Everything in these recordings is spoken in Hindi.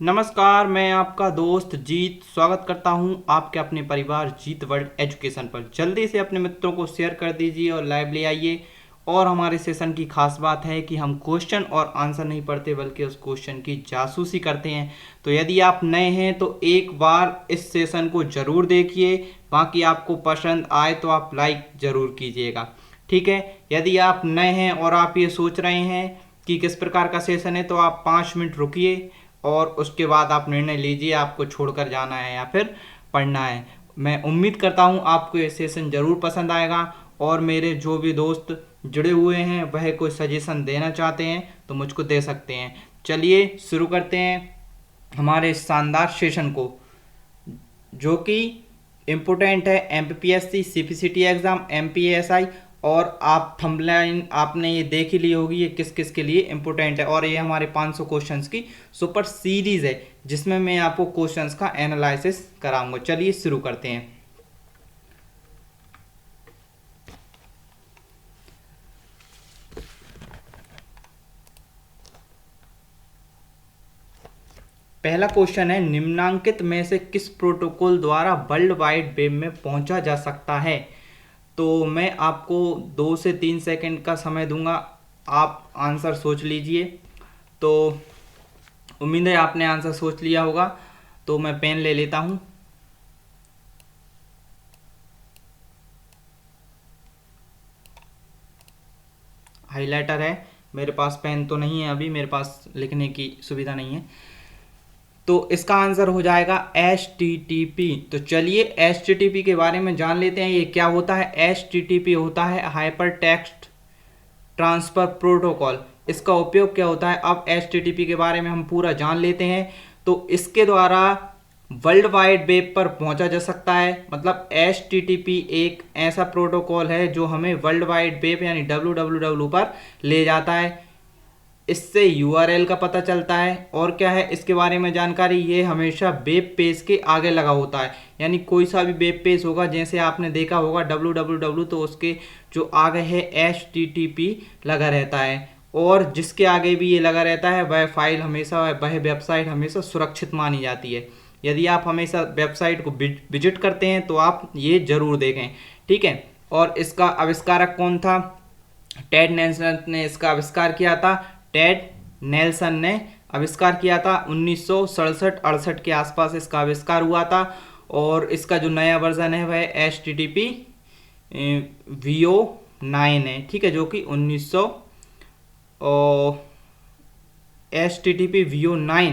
नमस्कार, मैं आपका दोस्त जीत स्वागत करता हूं आपके अपने परिवार जीत वर्ल्ड एजुकेशन पर। जल्दी से अपने मित्रों को शेयर कर दीजिए और लाइव ले आइए। और हमारे सेशन की खास बात है कि हम क्वेश्चन और आंसर नहीं पढ़ते बल्कि उस क्वेश्चन की जासूसी करते हैं। तो यदि आप नए हैं तो एक बार इस सेशन को ज़रूर देखिए, बाकी आपको पसंद आए तो आप लाइक ज़रूर कीजिएगा। ठीक है, यदि आप नए हैं और आप ये सोच रहे हैं कि किस प्रकार का सेशन है तो आप 5 मिनट रुकिए और उसके बाद आप निर्णय लीजिए आपको छोड़कर जाना है या फिर पढ़ना है। मैं उम्मीद करता हूँ आपको ये सेशन ज़रूर पसंद आएगा और मेरे जो भी दोस्त जुड़े हुए हैं वह कोई सजेशन देना चाहते हैं तो मुझको दे सकते हैं। चलिए शुरू करते हैं हमारे इस शानदार सेशन को, जो कि इम्पोर्टेंट है एमपीपीएससी, सीपीसीटी एग्ज़ाम, एमपीएसआई। और आप थंबनेल आपने ये देख ही ली होगी ये किस किस के लिए इम्पोर्टेंट है। और ये हमारे 500 क्वेश्चंस की सुपर सीरीज़ है जिसमें मैं आपको क्वेश्चंस का एनालिसिस कराऊंगा। चलिए शुरू करते हैं। पहला क्वेश्चन है, निम्नांकित में से किस प्रोटोकॉल द्वारा वर्ल्ड वाइड वेब में पहुंचा जा सकता है। तो मैं आपको 2 से 3 सेकंड का समय दूंगा, आप आंसर सोच लीजिए। तो उम्मीद है आपने आंसर सोच लिया होगा, तो मैं पेन ले लेता हूं। हाइलाइटर है, मेरे पास पेन तो नहीं है, अभी मेरे पास लिखने की सुविधा नहीं है। तो इसका आंसर हो जाएगा HTTP। तो चलिए HTTP के बारे में जान लेते हैं, ये क्या होता है। HTTP होता है हाइपर टेक्स्ट ट्रांसफर प्रोटोकॉल। इसका उपयोग क्या होता है, अब HTTP के बारे में हम पूरा जान लेते हैं। तो इसके द्वारा वर्ल्ड वाइड वेब पर पहुंचा जा सकता है। मतलब HTTP एक ऐसा प्रोटोकॉल है जो हमें वर्ल्ड वाइड वेब यानी www पर ले जाता है। इससे URL का पता चलता है। और क्या है इसके बारे में जानकारी, ये हमेशा वेब पेज के आगे लगा होता है। यानी कोई सा भी वेब पेज होगा, जैसे आपने देखा होगा www, तो उसके जो आगे है HTTP लगा रहता है। और जिसके आगे भी ये लगा रहता है वह फाइल हमेशा, वह वेबसाइट हमेशा सुरक्षित मानी जाती है। यदि आप हमेशा वेबसाइट को विजिट करते हैं तो आप ये जरूर देखें। ठीक है, और इसका आविष्कारक कौन था, टेड नेल्सन ने इसका आविष्कार किया था। टेड नेल्सन ने आविष्कार किया था 1967-68 के आसपास इसका आविष्कार हुआ था। और इसका जो नया वर्जन है वह HTTP VO9 है। ठीक है, जो कि 1900 HTTP VO9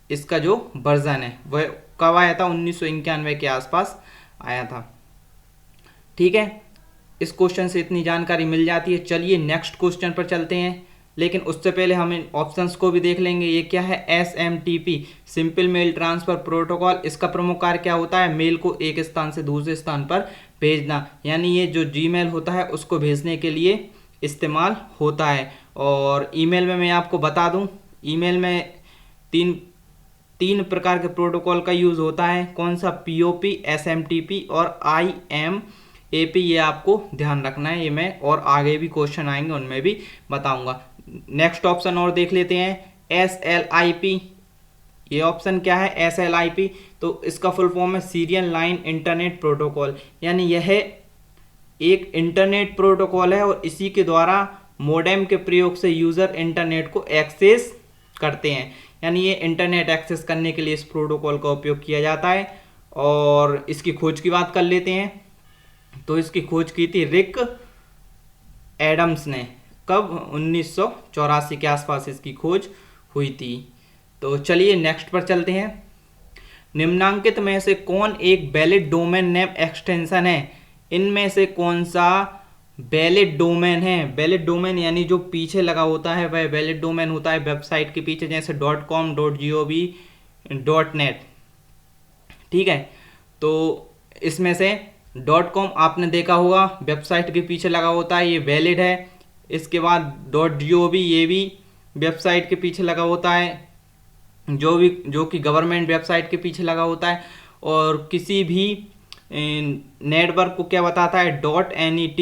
इसका जो वर्जन है वह कब आया था, 1991 के आसपास आया था। ठीक है, इस क्वेश्चन से इतनी जानकारी मिल जाती है। चलिए नेक्स्ट क्वेश्चन पर चलते हैं, लेकिन उससे पहले हम इन ऑप्शंस को भी देख लेंगे। ये क्या है, SMTP simple mail transfer protocol. इसका प्रमुख कार्य क्या होता है, मेल को एक स्थान से दूसरे स्थान पर भेजना। यानी ये जो जीमेल होता है उसको भेजने के लिए इस्तेमाल होता है। और ईमेल में मैं आपको बता दूं, ईमेल में तीन प्रकार के प्रोटोकॉल का यूज़ होता है। कौन सा, POP, SMTP और IMAP। ये आपको ध्यान रखना है, ये मैं और आगे भी क्वेश्चन आएंगे उनमें भी बताऊंगा। नेक्स्ट ऑप्शन और देख लेते हैं, SLIP। ये ऑप्शन क्या है, SLIP, तो इसका फुल फॉर्म है सीरियल लाइन इंटरनेट प्रोटोकॉल। यानी यह एक इंटरनेट प्रोटोकॉल है और इसी के द्वारा मोडेम के प्रयोग से यूज़र इंटरनेट को एक्सेस करते हैं। यानी ये इंटरनेट एक्सेस करने के लिए इस प्रोटोकॉल का उपयोग किया जाता है। और इसकी खोज की बात कर लेते हैं, तो इसकी खोज की थी रिक एडम्स ने। कब, 1984 के आसपास इसकी खोज हुई थी। तो चलिए नेक्स्ट पर चलते हैं। निम्नांकित में से कौन एक वैलिड डोमेन नेम एक्सटेंशन है। इनमें से कौन सा वैलिड डोमेन है। वैलिड डोमेन यानी जो पीछे लगा होता है वह वैलिड डोमेन होता है वेबसाइट के पीछे, जैसे .com, .gov, .net। ठीक है, तो इसमें से .com आपने देखा होगा वेबसाइट के पीछे लगा होता है, ये वैलिड है। इसके बाद .gov, ये भी वेबसाइट के पीछे लगा होता है, जो कि गवर्नमेंट वेबसाइट के पीछे लगा होता है। और किसी भी नेटवर्क को क्या बताता है, .net।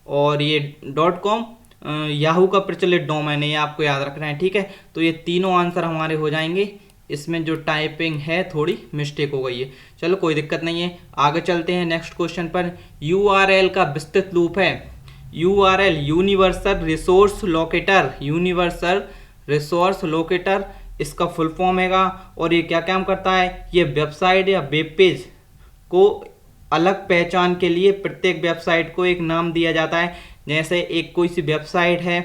और ये .com याहू का प्रचलित डोमेन है, ये आपको याद रखना है, ठीक है। तो ये तीनों आंसर हमारे हो जाएंगे। इसमें जो टाइपिंग है थोड़ी मिस्टेक हो गई है, चलो कोई दिक्कत नहीं है। आगे चलते हैं नेक्स्ट क्वेश्चन पर। यूआरएल का विस्तृत रूप है। URL universal resource locator, universal resource locator इसका फुल फॉर्म हैगा। और ये क्या काम करता है, ये वेबसाइट या वेब पेज को अलग पहचान के लिए प्रत्येक वेबसाइट को एक नाम दिया जाता है। जैसे एक कोई सी वेबसाइट है,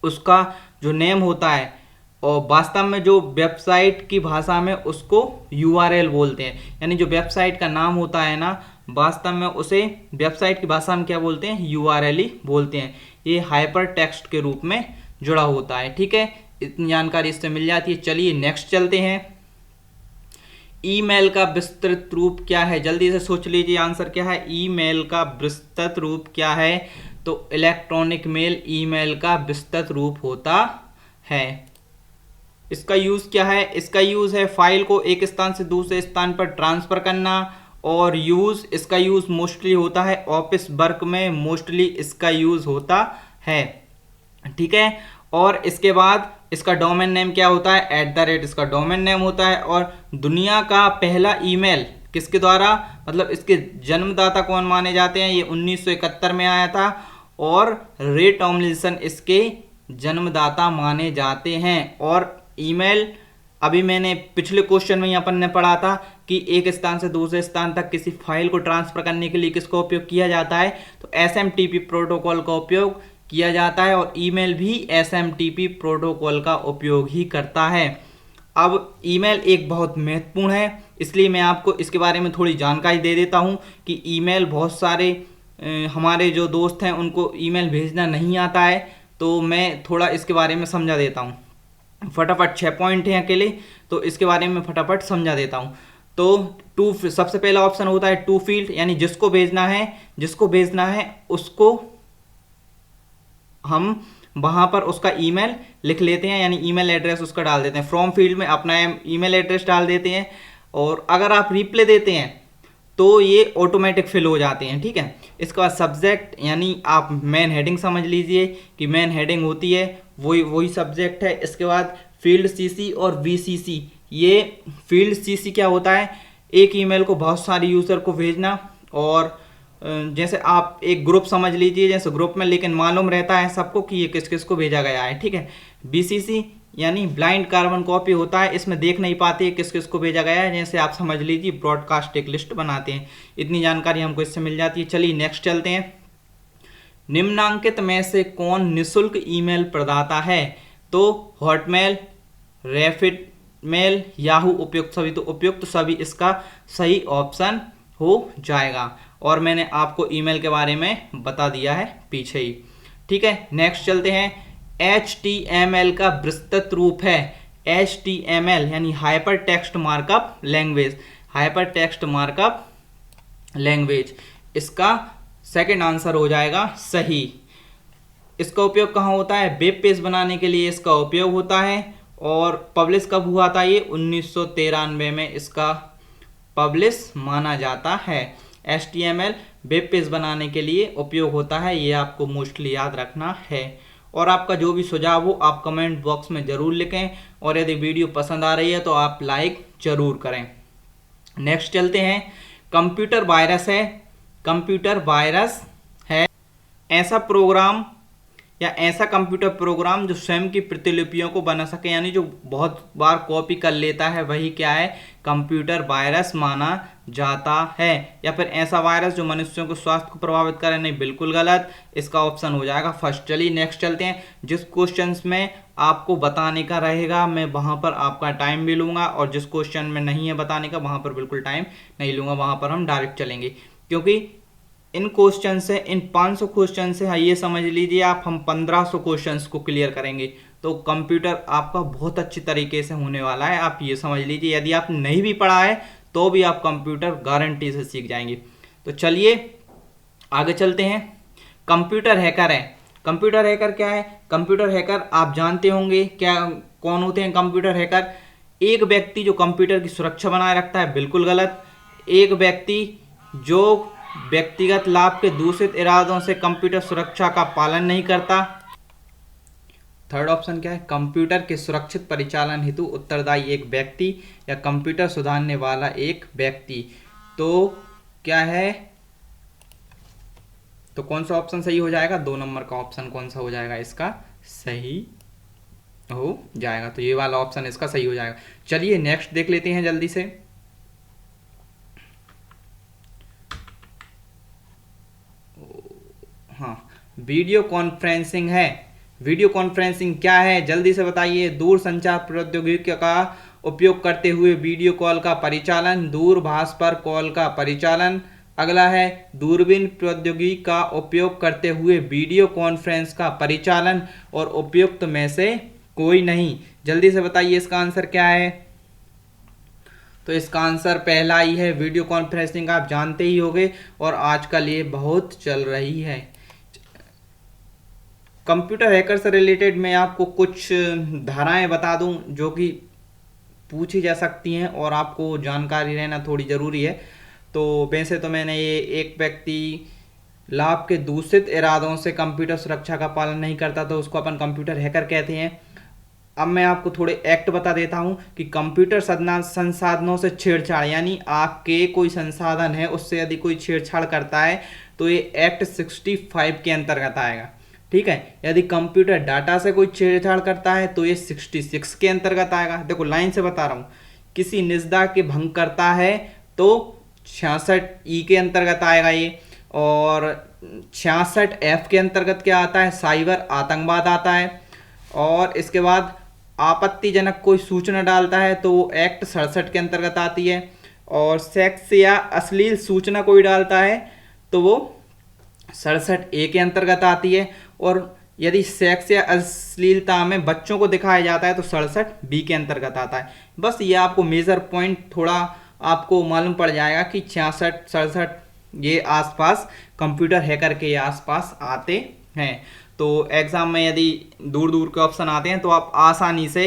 उसका जो नेम होता है, और वास्तव में जो वेबसाइट की भाषा में उसको यूआरएल बोलते हैं। यानी जो वेबसाइट का नाम होता है ना, वास्तव में उसे वेबसाइट की भाषा में क्या बोलते हैं, यूआरएल ही बोलते हैं। ये हाइपर टेक्स्ट के रूप में जुड़ा होता है, ठीक है। इतनी जानकारी इससे मिल जाती है। चलिए नेक्स्ट चलते हैं। ईमेल का विस्तृत रूप क्या है, जल्दी से सोच लीजिए आंसर क्या है। ईमेल का विस्तृत रूप क्या है, तो इलेक्ट्रॉनिक मेल ईमेल का विस्तृत रूप होता है। इसका यूज क्या है, इसका यूज है फाइल को एक स्थान से दूसरे स्थान पर ट्रांसफर करना। और इसका यूज मोस्टली होता है ऑफिस वर्क में, मोस्टली इसका यूज होता है, ठीक है। और इसके बाद इसका डोमेन नेम क्या होता है, @ इसका डोमेन नेम होता है। और दुनिया का पहला ईमेल किसके द्वारा, मतलब इसके जन्मदाता कौन माने जाते हैं, ये 1971 में आया था। और रे टॉमलिंसन इसके जन्मदाता माने जाते हैं। और ईमेल अभी मैंने पिछले क्वेश्चन में अपन ने पढ़ा था कि एक स्थान से दूसरे स्थान तक किसी फाइल को ट्रांसफर करने के लिए किसका उपयोग किया जाता है, तो एसएमटीपी प्रोटोकॉल का उपयोग किया जाता है। और ईमेल भी एसएमटीपी प्रोटोकॉल का उपयोग ही करता है। अब ईमेल एक बहुत महत्वपूर्ण है, इसलिए मैं आपको इसके बारे में थोड़ी जानकारी दे देता हूं कि ईमेल बहुत सारे हमारे जो दोस्त हैं उनको ईमेल भेजना नहीं आता है, तो मैं थोड़ा इसके बारे में समझा देता हूं। फटाफट 6 पॉइंट हैं अकेले, तो इसके बारे में फटाफट समझा देता हूं। तो सबसे पहला ऑप्शन होता है टू फील्ड, यानी जिसको भेजना है उसको हम वहां पर उसका ईमेल लिख लेते हैं, यानी ईमेल एड्रेस उसका डाल देते हैं। फ्रॉम फील्ड में अपना ईमेल एड्रेस डाल देते हैं। और अगर आप रिप्लाई देते हैं तो ये ऑटोमेटिक फिल हो जाते हैं, ठीक है। इसके बाद सब्जेक्ट, यानी आप मेन हेडिंग समझ लीजिए कि मेन हेडिंग होती है वही सब्जेक्ट है। इसके बाद फील्ड सीसी और वीसीसी। ये फील्ड सीसी क्या होता है, एक ईमेल को बहुत सारे यूजर को भेजना। और जैसे आप एक ग्रुप समझ लीजिए, जैसे ग्रुप में लेकिन मालूम रहता है सबको कि ये किस किस को भेजा गया है, ठीक है। बीसीसी यानी ब्लाइंड कार्बन कॉपी होता है, इसमें देख नहीं पाते किस किस को भेजा गया है। जैसे आप समझ लीजिए ब्रॉडकास्ट एक लिस्ट बनाते हैं। इतनी जानकारी हमको इससे मिल जाती है। चलिए नेक्स्ट चलते हैं। निम्नांकित में से कौन निःशुल्क ईमेल प्रदाता है, तो हॉटमेल, रैपिड मेल, याहू उपयुक्त सभी। तो उपयुक्त सभी इसका सही ऑप्शन हो जाएगा। और मैंने आपको ईमेल के बारे में बता दिया है पीछे ही, ठीक है। नेक्स्ट चलते हैं। HTML का विस्तृत रूप है। HTML यानी hyper text markup language, hyper text markup language इसका सेकंड आंसर हो जाएगा सही। इसका उपयोग कहाँ होता है, वेब पेज बनाने के लिए इसका उपयोग होता है। और पब्लिश कब हुआ था, ये 1993 में इसका पब्लिश माना जाता है। HTML वेब पेज बनाने के लिए उपयोग होता है, ये आपको मोस्टली याद रखना है। और आपका जो भी सुझाव हो आप कमेंट बॉक्स में ज़रूर लिखें। और यदि वीडियो पसंद आ रही है तो आप लाइक ज़रूर करें। नेक्स्ट चलते हैं। कंप्यूटर वायरस है। कंप्यूटर वायरस है ऐसा प्रोग्राम या ऐसा कंप्यूटर प्रोग्राम जो स्वयं की प्रतिलिपियों को बना सके, यानी जो बहुत बार कॉपी कर लेता है, वही क्या है, कंप्यूटर वायरस माना जाता है। या फिर ऐसा वायरस जो मनुष्यों को स्वास्थ्य को प्रभावित करे, नहीं, बिल्कुल गलत। इसका ऑप्शन हो जाएगा फर्स्ट। चलिए नेक्स्ट चलते हैं। जिस क्वेश्चन में आपको बताने का रहेगा मैं वहां पर आपका टाइम भी लूंगा, और जिस क्वेश्चन में नहीं है बताने का वहां पर बिल्कुल टाइम नहीं लूंगा, वहां पर हम डायरेक्ट चलेंगे। क्योंकि इन क्वेश्चन से, इन 500 क्वेश्चन से ये समझ लीजिए आप, हम 1500 क्वेश्चंस को क्लियर करेंगे। तो कंप्यूटर आपका बहुत अच्छी तरीके से होने वाला है, आप ये समझ लीजिए। यदि आप नहीं भी पढ़ा है तो भी आप कंप्यूटर गारंटी से सीख जाएंगे। तो चलिए आगे चलते हैं। कंप्यूटर हैकर है। कंप्यूटर हैकर क्या है, कंप्यूटर हैकर आप जानते होंगे क्या, कौन होते हैं कंप्यूटर हैकर। एक व्यक्ति जो कंप्यूटर की सुरक्षा बनाए रखता है, बिल्कुल गलत। एक व्यक्ति जो व्यक्तिगत लाभ के दूषित इरादों से कंप्यूटर सुरक्षा का पालन नहीं करता। थर्ड ऑप्शन क्या है, कंप्यूटर के सुरक्षित परिचालन हेतु उत्तरदायी एक व्यक्ति या कंप्यूटर सुधारने वाला एक व्यक्ति। तो क्या है, तो कौन सा ऑप्शन सही हो जाएगा, 2 नंबर का ऑप्शन कौन सा हो जाएगा इसका सही हो जाएगा। तो ये वाला ऑप्शन इसका सही हो जाएगा। चलिए नेक्स्ट देख लेते हैं जल्दी से। हाँ, वीडियो कॉन्फ्रेंसिंग है। वीडियो कॉन्फ्रेंसिंग क्या है जल्दी से बताइए। दूर संचार प्रौद्योगिकी का उपयोग करते हुए वीडियो कॉल का परिचालन, दूरभाष पर कॉल का परिचालन। अगला है दूरबीन प्रौद्योगिकी का उपयोग करते हुए वीडियो कॉन्फ्रेंस का परिचालन, और उपयुक्त में से कोई नहीं। जल्दी से बताइए इसका आंसर क्या है। तो इसका आंसर पहला ही है, वीडियो कॉन्फ्रेंसिंग आप जानते ही होंगे और आजकल ये बहुत चल रही है। कंप्यूटर हैकर से रिलेटेड मैं आपको कुछ धाराएं बता दूं जो कि पूछी जा सकती हैं और आपको जानकारी रहना थोड़ी ज़रूरी है। तो वैसे तो मैंने ये एक व्यक्ति लाभ के दूषित इरादों से कंप्यूटर सुरक्षा का पालन नहीं करता तो उसको अपन कंप्यूटर हैकर कहते हैं। अब मैं आपको थोड़े एक्ट बता देता हूं कि कंप्यूटर संसाधनों से छेड़छाड़, यानी आपके कोई संसाधन है उससे यदि कोई छेड़छाड़ करता है तो ये एक्ट 65 के अंतर्गत आएगा। ठीक है, यदि कंप्यूटर डाटा से कोई छेड़छाड़ करता है तो ये 66 के अंतर्गत आएगा। देखो लाइन से बता रहा हूं, किसी निजता के भंग करता है तो 66E के अंतर्गत आएगा ये, और 66F के अंतर्गत क्या आता है, साइबर आतंकवाद आता है। और इसके बाद आपत्तिजनक कोई सूचना डालता है तो वो एक्ट 67 के अंतर्गत आती है। और सेक्स या अश्लील सूचना कोई डालता है तो वो 67A के अंतर्गत आती है। और यदि सेक्स या अश्लीलता में बच्चों को दिखाया जाता है तो 67B के अंतर्गत आता है। बस ये आपको मेजर पॉइंट थोड़ा आपको मालूम पड़ जाएगा कि 66, 67 ये आसपास कंप्यूटर हैकर के आसपास आते हैं। तो एग्जाम में यदि दूर दूर के ऑप्शन आते हैं तो आप आसानी से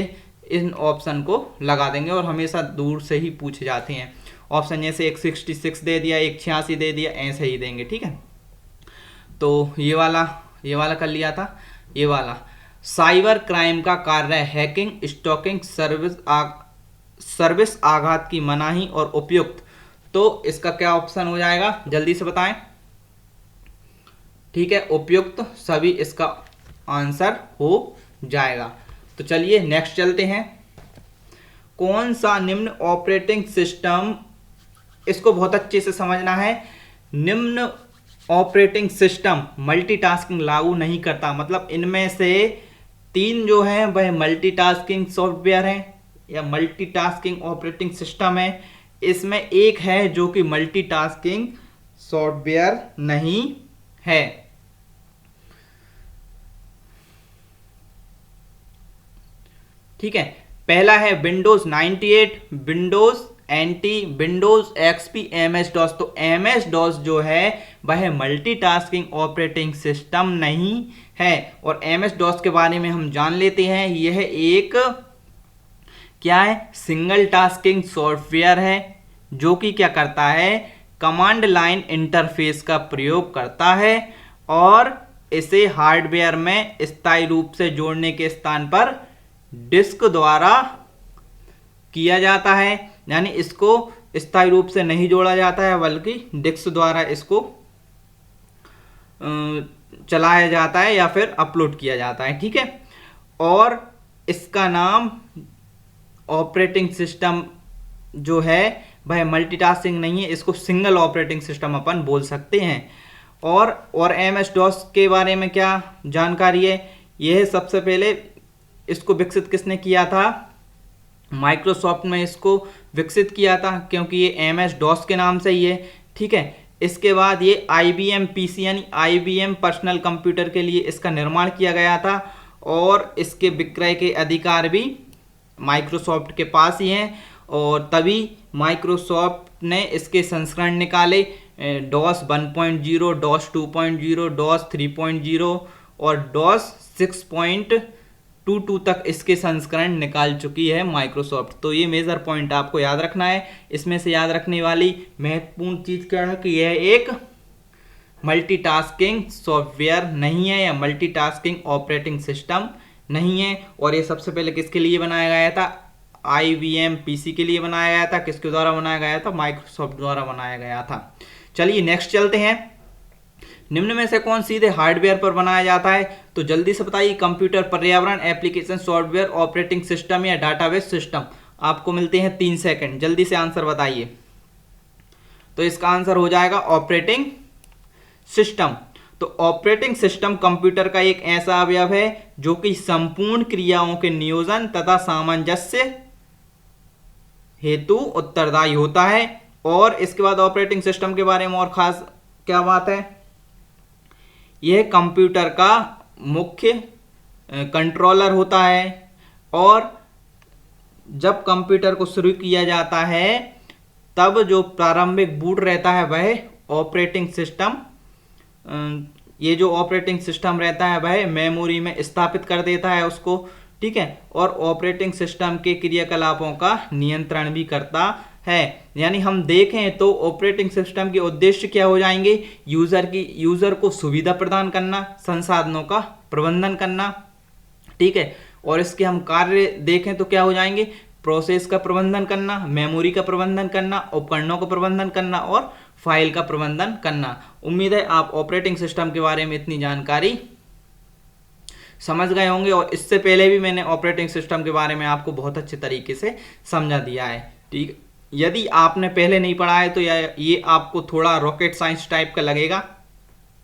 इन ऑप्शन को लगा देंगे, और हमेशा दूर से ही पूछे जाते हैं ऑप्शन। जैसे एक 66 दे दिया, एक 86 दे दिया, ऐसे ही देंगे। ठीक है, तो ये वाला कर लिया था। ये वाला साइबर क्राइम का कार्य हैकिंग, स्टॉकिंग, सर्विस आघात की मनाही और उपयुक्त। तो इसका क्या ऑप्शन हो जाएगा जल्दी से बताएं। ठीक है, उपयुक्त सभी इसका आंसर हो जाएगा। तो चलिए नेक्स्ट चलते हैं। कौन सा निम्न ऑपरेटिंग सिस्टम, इसको बहुत अच्छे से समझना है, निम्न ऑपरेटिंग सिस्टम मल्टीटास्किंग लागू नहीं करता। मतलब इनमें से 3 जो है वह मल्टीटास्किंग सॉफ्टवेयर है या मल्टीटास्किंग ऑपरेटिंग सिस्टम है। इसमें एक है जो कि मल्टीटास्किंग सॉफ्टवेयर नहीं है। ठीक है, पहला है Windows 98, Windows NT, Windows XP, MS DOS. तो एमएस डॉस जो है वह मल्टीटास्किंग ऑपरेटिंग सिस्टम नहीं है। और एमएस डॉस के बारे में हम जान लेते हैं, यह एक क्या है, सिंगल टास्किंग सॉफ्टवेयर है जो कि क्या करता है, कमांड लाइन इंटरफेस का प्रयोग करता है और इसे हार्डवेयर में स्थायी रूप से जोड़ने के स्थान पर डिस्क द्वारा किया जाता है। यानी इसको स्थायी रूप से नहीं जोड़ा जाता है बल्कि डिस्क द्वारा इसको चलाया जाता है या फिर अपलोड किया जाता है। ठीक है, और इसका नाम ऑपरेटिंग सिस्टम जो है वह मल्टीटास्किंग नहीं है, इसको सिंगल ऑपरेटिंग सिस्टम अपन बोल सकते हैं। और एमएस डॉस के बारे में क्या जानकारी है, यह सबसे पहले इसको विकसित किसने किया था, माइक्रोसॉफ्ट में इसको विकसित किया था, क्योंकि ये एमएस डॉस के नाम से ही है। ठीक है, इसके बाद ये IBM PC यानी IBM पर्सनल कंप्यूटर के लिए इसका निर्माण किया गया था और इसके विक्रय के अधिकार भी माइक्रोसॉफ्ट के पास ही हैं। और तभी माइक्रोसॉफ्ट ने इसके संस्करण निकाले, डॉस 1.0, डॉस 2.0, डॉस 3.0 और डॉस 6.22 तक इसके संस्करण निकाल चुकी है माइक्रोसॉफ्ट। तो ये मेजर पॉइंट आपको याद रखना है। इसमें से याद रखने वाली महत्वपूर्ण चीज़ क्या है कि यह एक मल्टीटास्किंग सॉफ्टवेयर नहीं है या मल्टीटास्किंग ऑपरेटिंग सिस्टम नहीं है। और ये सबसे पहले किसके लिए बनाया गया था? IBM PC के लिए बनाया गया था। किसके द्वारा बनाया गया था? माइक्रोसॉफ्ट द्वारा बनाया गया था। चलिए नेक्स्ट चलते हैं। निम्न में से कौन सीधे हार्डवेयर पर बनाया जाता है? तो जल्दी से बताइए। कंप्यूटर, पर्यावरण, एप्लीकेशन, सॉफ्टवेयर, ऑपरेटिंग सिस्टम या डाटाबेस सिस्टम। आपको मिलते हैं 3 सेकंड, जल्दी से आंसर बताइए। तो इसका आंसर हो जाएगा ऑपरेटिंग सिस्टम। तो ऑपरेटिंग सिस्टम कंप्यूटर का एक ऐसा अवयव है जो कि संपूर्ण क्रियाओं के नियोजन तथा सामंजस्य हेतु उत्तरदायी होता है। और इसके बाद ऑपरेटिंग सिस्टम के बारे में और खास क्या बात है? यह कंप्यूटर का मुख्य कंट्रोलर होता है। और जब कंप्यूटर को शुरू किया जाता है तब जो प्रारंभिक बूट रहता है वह ऑपरेटिंग सिस्टम, ये जो ऑपरेटिंग सिस्टम रहता है वह मेमोरी में स्थापित कर देता है उसको, ठीक है। और ऑपरेटिंग सिस्टम के क्रियाकलापों का नियंत्रण भी करता है। यानी हम देखें तो ऑपरेटिंग सिस्टम के उद्देश्य क्या हो जाएंगे? यूजर को सुविधा प्रदान करना, संसाधनों का प्रबंधन करना, ठीक है। और इसके हम कार्य देखें तो क्या हो जाएंगे? प्रोसेस का प्रबंधन करना, मेमोरी का प्रबंधन करना, उपकरणों का प्रबंधन करना और फाइल का प्रबंधन करना। उम्मीद है आप ऑपरेटिंग सिस्टम के बारे में इतनी जानकारी समझ गए होंगे। और इससे पहले भी मैंने ऑपरेटिंग सिस्टम के बारे में आपको बहुत अच्छे तरीके से समझा दिया है, ठीक। यदि आपने पहले नहीं पढ़ा है तो ये आपको थोड़ा रॉकेट साइंस टाइप का लगेगा,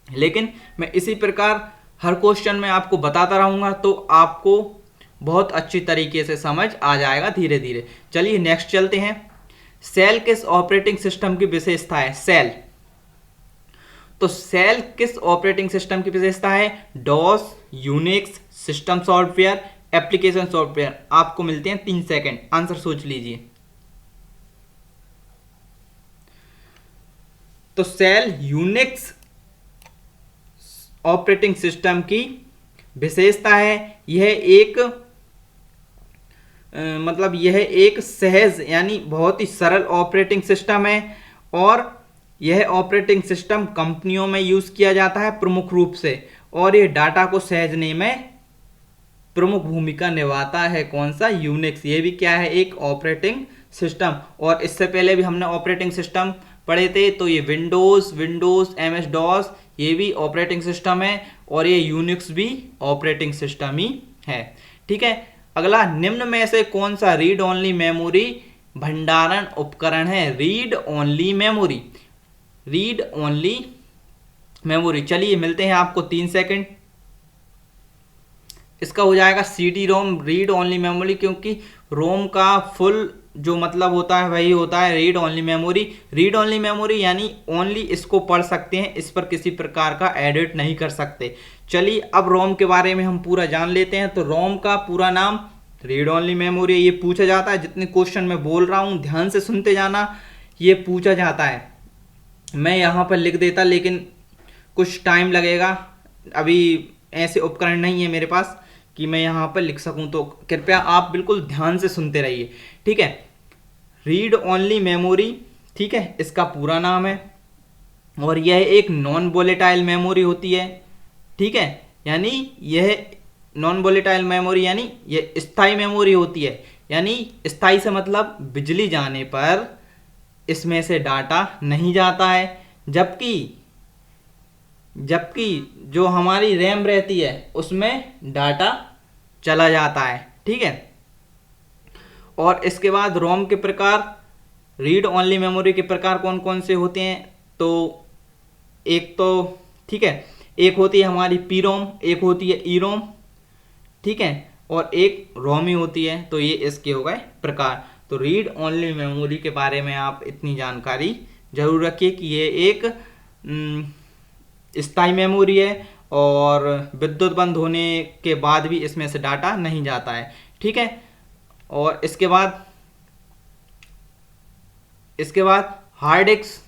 लेकिन मैं इसी प्रकार हर क्वेश्चन में आपको बताता रहूंगा तो आपको बहुत अच्छी तरीके से समझ आ जाएगा धीरे धीरे। चलिए नेक्स्ट चलते हैं। सेल किस ऑपरेटिंग सिस्टम की विशेषता है? सेल, तो सेल किस ऑपरेटिंग सिस्टम की विशेषता है? DOS, Unix, system software, application software. आपको मिलते हैं 3 सेकंड, आंसर सोच लीजिए। तो सेल यूनिक्स ऑपरेटिंग सिस्टम की विशेषता है। यह एक सहज यानी बहुत ही सरल ऑपरेटिंग सिस्टम है। और यह ऑपरेटिंग सिस्टम कंपनियों में यूज किया जाता है प्रमुख रूप से। और यह डाटा को सहेजने में प्रमुख भूमिका निभाता है। कौन सा? यूनिक्स। ये भी क्या है? एक ऑपरेटिंग सिस्टम। और इससे पहले भी हमने ऑपरेटिंग सिस्टम पढ़े थे, तो ये विंडोज, MS DOS ये भी ऑपरेटिंग सिस्टम है। और ये यूनिक्स भी ऑपरेटिंग सिस्टम ही है, ठीक है। अगला, निम्न में से कौन सा रीड ओनली मेमोरी भंडारण उपकरण है? Read only memory, read only memory. चलिए मिलते हैं आपको 3 सेकंड। इसका हो जाएगा CD-ROM, रीड ओनली मेमोरी, क्योंकि रोम का फुल जो मतलब होता है वही होता है read only memory. Read only memory यानी ओनली इसको पढ़ सकते हैं, इस पर किसी प्रकार का एडिट नहीं कर सकते। चलिए अब रोम के बारे में हम पूरा जान लेते हैं। तो रोम का पूरा नाम रीड ओनली मेमोरी, ये पूछा जाता है। जितने क्वेश्चन मैं बोल रहा हूँ ध्यान से सुनते जाना, ये पूछा जाता है। मैं यहाँ पर लिख देता लेकिन कुछ टाइम लगेगा, अभी ऐसे उपकरण नहीं है मेरे पास कि मैं यहाँ पर लिख सकूँ, तो कृपया आप बिल्कुल ध्यान से सुनते रहिए, ठीक है। रीड ओनली मेमोरी, ठीक है, इसका पूरा नाम है। और यह एक नॉन वोलेटाइल मेमोरी होती है, ठीक है। यानी यह नॉन वोलेटाइल मेमोरी यानी यह स्थायी मेमोरी होती है। यानी स्थायी से मतलब बिजली जाने पर इसमें से डाटा नहीं जाता है। जबकि जो हमारी रैम रहती है उसमें डाटा चला जाता है, ठीक है। और इसके बाद रोम के प्रकार, रीड ओनली मेमोरी के प्रकार कौन कौन से होते हैं? तो एक तो ठीक है, एक होती है हमारी पीरोम, एक होती है ईरोम, ठीक है, और एक रोमी होती है। तो ये इसके हो गए प्रकार। तो रीड ओनली मेमोरी के बारे में आप इतनी जानकारी जरूर रखिए कि ये एक स्थायी मेमोरी है और विद्युत बंद होने के बाद भी इसमें से डाटा नहीं जाता है, ठीक है। और इसके बाद हार्ड डिस्क,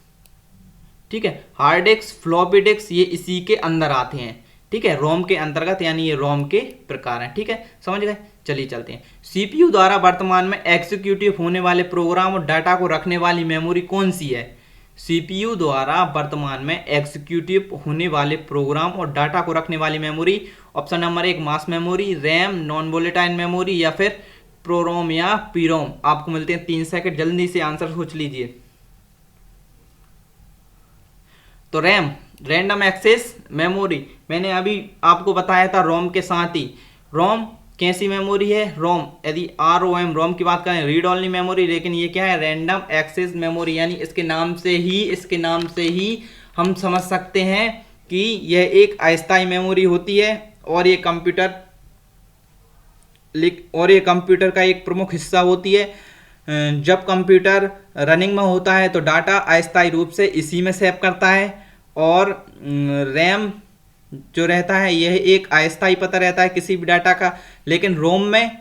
ठीक है, हार्ड डिस्क, फ्लॉपी डिस्क ये इसी के अंदर आते हैं, ठीक है, रोम के अंतर्गत, यानी ये रोम के प्रकार हैं, ठीक है, समझ गए। चलिए चलते हैं। सीपीयू द्वारा वर्तमान में एग्जीक्यूटिव होने वाले प्रोग्राम और डाटा को रखने वाली मेमोरी कौन सी है? सीपीयू द्वारा वर्तमान में एग्जीक्यूटिव होने वाले प्रोग्राम और डाटा को रखने वाली memory. Option number 1 mass memory, RAM, non volatile memory या फिर प्रोरोम या पीरोम। आपको मिलते हैं 3 सेकंड, जल्दी से आंसर सोच लीजिए। तो रैम, रैंडम एक्सेस मेमोरी, मैंने अभी आपको बताया था रोम के साथ ही। रोम कैसी मेमोरी है? रोम, यदि ROM रोम की बात करें रीड ओनली मेमोरी, लेकिन ये क्या है? रैंडम एक्सेस मेमोरी, यानी इसके नाम से ही हम समझ सकते हैं कि यह एक अस्थायी मेमोरी होती है और ये कंप्यूटर का एक प्रमुख हिस्सा होती है। जब कंप्यूटर रनिंग में होता है तो डाटा अस्थायी रूप से इसी में सेव करता है, और रैम जो रहता है यह एक अस्थायी पता रहता है किसी भी डाटा का, लेकिन रोम में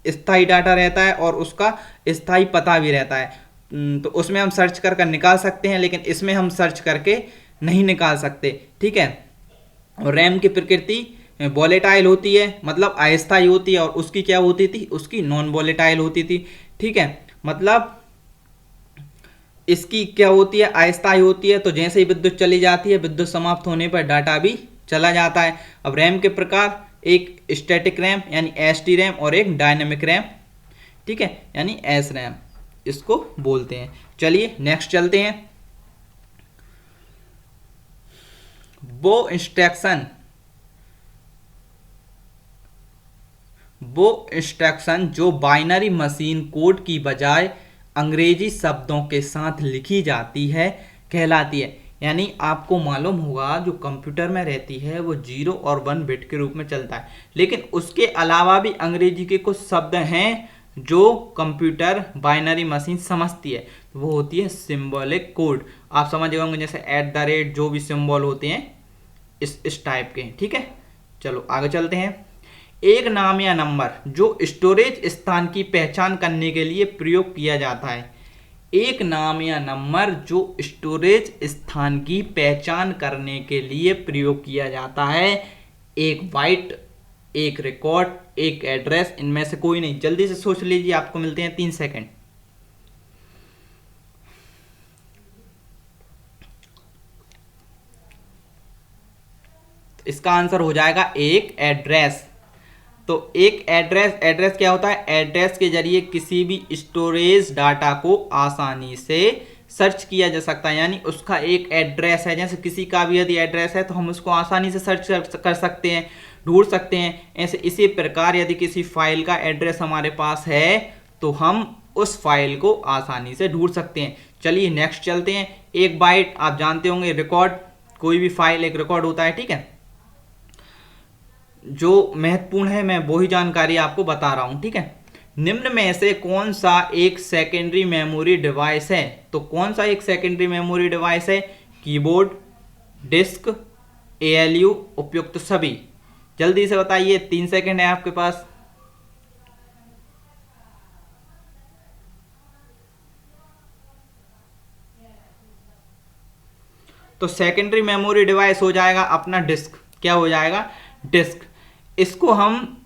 स्थायी डाटा रहता है और उसका स्थायी पता भी रहता है। तो उसमें हम सर्च कर निकाल सकते हैं, लेकिन इसमें हम सर्च करके नहीं निकाल सकते, ठीक है। और रैम की प्रकृति वोलेटाइल होती है, मतलब अस्थायी होती है, और उसकी क्या होती थी? उसकी नॉन वोलेटाइल होती थी, ठीक है। मतलब इसकी क्या होती है? अस्थायी होती है, तो जैसे ही विद्युत चली जाती है, विद्युत समाप्त होने पर डाटा भी चला जाता है। अब रैम के प्रकार, एक स्टैटिक रैम यानी ST रैम और एक डायनेमिक रैम, ठीक है, यानी S रैम इसको बोलते हैं। चलिए नेक्स्ट चलते हैं। वो इंस्ट्रक्शन जो बाइनरी मशीन कोड की बजाय अंग्रेजी शब्दों के साथ लिखी जाती है कहलाती है। यानी आपको मालूम होगा जो कंप्यूटर में रहती है वो 0 और 1 बिट के रूप में चलता है, लेकिन उसके अलावा भी अंग्रेजी के कुछ शब्द हैं जो कंप्यूटर बाइनरी मशीन समझती है, वो होती है सिंबॉलिक कोड। आप समझ गए होंगे, जैसे @ जो भी सिंबल होते हैं इस टाइप के, ठीक है। चलो आगे चलते हैं। एक नाम या नंबर जो स्टोरेज स्थान की पहचान करने के लिए प्रयोग किया जाता है। एक नाम या नंबर जो स्टोरेज स्थान की पहचान करने के लिए प्रयोग किया जाता है। एक बाइट, एक रिकॉर्ड, एक एड्रेस, इनमें से कोई नहीं। जल्दी से सोच लीजिए, आपको मिलते हैं 3 सेकंड। इसका आंसर हो जाएगा एक एड्रेस। तो एक एड्रेस क्या होता है? एड्रेस के जरिए किसी भी स्टोरेज डाटा को आसानी से सर्च किया जा सकता है, यानी उसका एक एड्रेस है। जैसे किसी का भी यदि एड्रेस है तो हम उसको आसानी से सर्च कर सकते हैं, ढूंढ सकते हैं। ऐसे इसी प्रकार यदि किसी फाइल का एड्रेस हमारे पास है तो हम उस फाइल को आसानी से ढूंढ सकते हैं। चलिए नेक्स्ट चलते हैं। एक बाइट आप जानते होंगे, रिकॉर्ड, कोई भी फाइल एक रिकॉर्ड होता है, ठीक है। जो महत्वपूर्ण है मैं वही जानकारी आपको बता रहा हूं, ठीक है। निम्न में से कौन सा एक सेकेंडरी मेमोरी डिवाइस है? तो कौन सा एक सेकेंडरी मेमोरी डिवाइस है? कीबोर्ड, डिस्क, ALU, उपयुक्त सभी। जल्दी से बताइए, 3 सेकंड है आपके पास। तो सेकेंडरी मेमोरी डिवाइस हो जाएगा अपना डिस्क। क्या हो जाएगा? डिस्क। इसको हम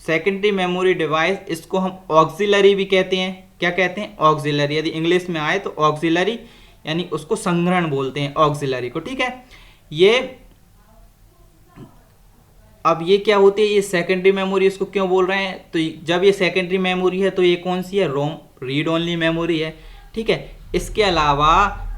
सेकेंडरी मेमोरी डिवाइस, इसको हम ऑक्सिलरी भी कहते हैं। क्या कहते हैं? ऑक्सिलरी। यदि इंग्लिश में आए तो ऑक्सिलरी, यानी उसको संग्रहण बोलते हैं ऑक्सिलरी को, ठीक है। ये अब ये क्या होती है? ये सेकेंडरी मेमोरी इसको क्यों बोल रहे हैं? तो जब ये सेकेंडरी मेमोरी है तो ये कौन सी है? रोम, रीड ओनली मेमोरी है, ठीक है। इसके अलावा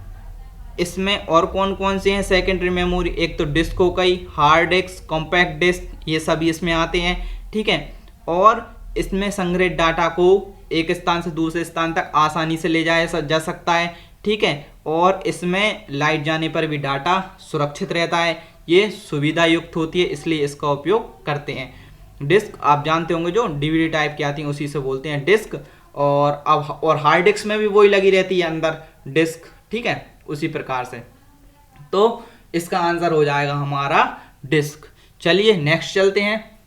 इसमें और कौन कौन से हैं सेकेंडरी मेमोरी? एक तो डिस्क हो गई, हार्ड डिस्क, कॉम्पैक्ट डिस्क, ये सभी इसमें आते हैं, ठीक है। और इसमें संग्रहित डाटा को एक स्थान से दूसरे स्थान तक आसानी से ले जाया जा सकता है, ठीक है। और इसमें लाइट जाने पर भी डाटा सुरक्षित रहता है। ये सुविधा युक्त होती है, इसलिए इसका उपयोग करते हैं। डिस्क आप जानते होंगे, जो DVD टाइप की आती हैं उसी से बोलते हैं डिस्क। और हार्ड डिस्क में भी वही लगी रहती है अंदर डिस्क, ठीक है, उसी प्रकार से। तो इसका आंसर हो जाएगा हमारा डिस्क। चलिए नेक्स्ट चलते हैं।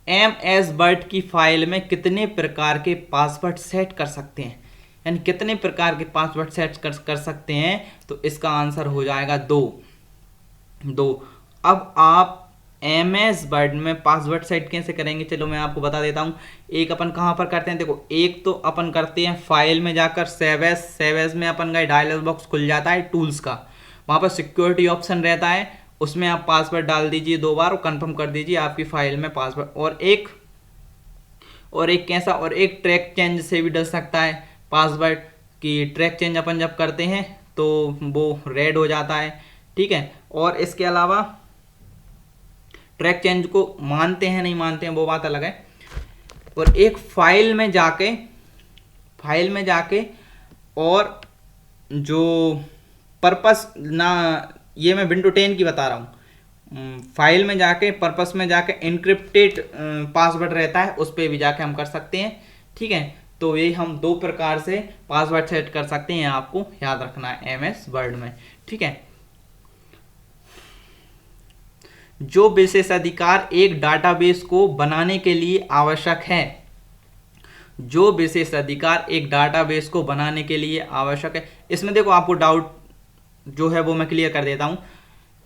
MS वर्ड की फाइल में कितने प्रकार के पासवर्ड सेट कर सकते हैं? यानी कितने प्रकार के पासवर्ड सेट कर सकते हैं? तो इसका आंसर हो जाएगा 2। अब आप MS वर्ड में पासवर्ड सेट कैसे करेंगे, चलो मैं आपको बता देता हूँ। एक अपन कहाँ पर करते हैं, देखो एक तो अपन करते हैं फाइल में जाकर सेव एज में अपन का डायलॉग बॉक्स खुल जाता है टूल्स का, वहाँ पर सिक्योरिटी ऑप्शन रहता है, उसमें आप पासवर्ड डाल दीजिए 2 बार और कंफर्म कर दीजिए आपकी फाइल में पासवर्ड। और एक कैसा, और एक ट्रैक चेंज से भी डल सकता है पासवर्ड, कि ट्रैक चेंज अपन जब करते हैं तो वो रेड हो जाता है, ठीक है। और इसके अलावा ट्रैक चेंज को मानते हैं नहीं मानते हैं वो बात अलग है। और एक फाइल में जाके और जो पर्पस ना, ये मैं विंडो 10 की बता रहा हूँ, फाइल में जाके पर्पस में जाके इनक्रिप्टेड पासवर्ड रहता है, उस पर भी जाके हम कर सकते हैं, ठीक है। तो ये हम 2 प्रकार से पासवर्ड सेट कर सकते हैं, आपको याद रखना है MS वर्ड में, ठीक है। जो विशेषाधिकार एक डाटाबेस को बनाने के लिए आवश्यक है, जो विशेषाधिकार एक डाटाबेस को बनाने के लिए आवश्यक है, इसमें देखो आपको डाउट जो है वो मैं क्लियर कर देता हूं।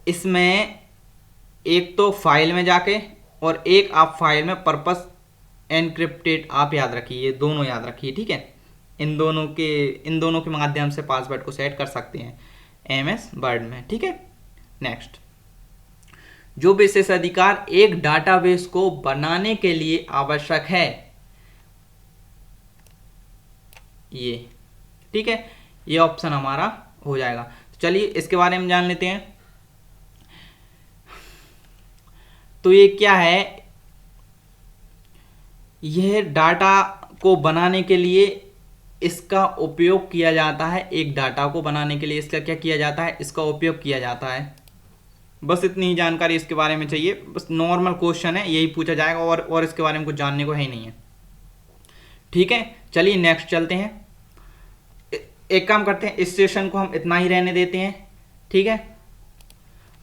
इसमें एक तो फाइल में जाके और एक आप फाइल में पर्पस एनक्रिप्टेड, आप याद रखिए, ये दोनों याद रखिए, ठीक है। इन दोनों के माध्यम से पासवर्ड को सेट कर सकते हैं MS वर्ड में, ठीक है। नेक्स्ट, जो विशेषाधिकार एक डाटाबेस को बनाने के लिए आवश्यक है, ये ठीक है, ये ऑप्शन हमारा हो जाएगा। तो चलिए इसके बारे में जान लेते हैं। तो ये क्या है, यह डाटा को बनाने के लिए इसका उपयोग किया जाता है, एक डाटा को बनाने के लिए इसका क्या किया जाता है, इसका उपयोग किया जाता है। बस इतनी ही जानकारी इसके बारे में चाहिए, बस नॉर्मल क्वेश्चन है, यही पूछा जाएगा, और इसके बारे में कुछ जानने को है ही नहीं है, ठीक है। चलिए नेक्स्ट चलते हैं। एक काम करते हैं, इस सेशन को हम इतना ही रहने देते हैं, ठीक है।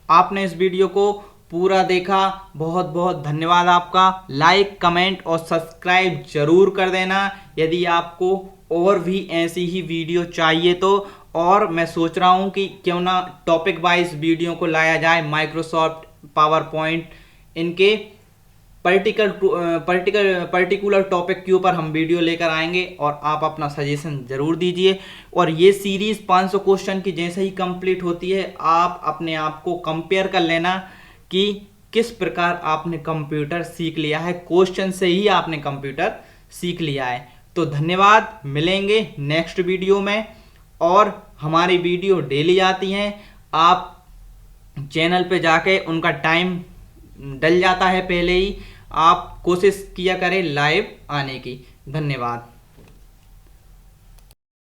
आपने इस वीडियो को पूरा देखा, बहुत बहुत धन्यवाद आपका। लाइक, कमेंट और सब्सक्राइब जरूर कर देना यदि आपको और भी ऐसी ही वीडियो चाहिए तो। और मैं सोच रहा हूं कि क्यों ना टॉपिक वाइज वीडियो को लाया जाए, माइक्रोसॉफ्ट पावर पॉइंट, इनके पर्टिकुलर टॉपिक के ऊपर हम वीडियो लेकर आएंगे और आप अपना सजेशन जरूर दीजिए। और ये सीरीज 500 क्वेश्चन की जैसे ही कंप्लीट होती है, आप अपने आप को कंपेयर कर लेना कि किस प्रकार आपने कंप्यूटर सीख लिया है, क्वेश्चन से ही आपने कंप्यूटर सीख लिया है। तो धन्यवाद, मिलेंगे नेक्स्ट वीडियो में। और हमारी वीडियो डेली आती हैं, आप चैनल पे जाके, उनका टाइम डल जाता है पहले ही, आप कोशिश किया करें लाइव आने की। धन्यवाद।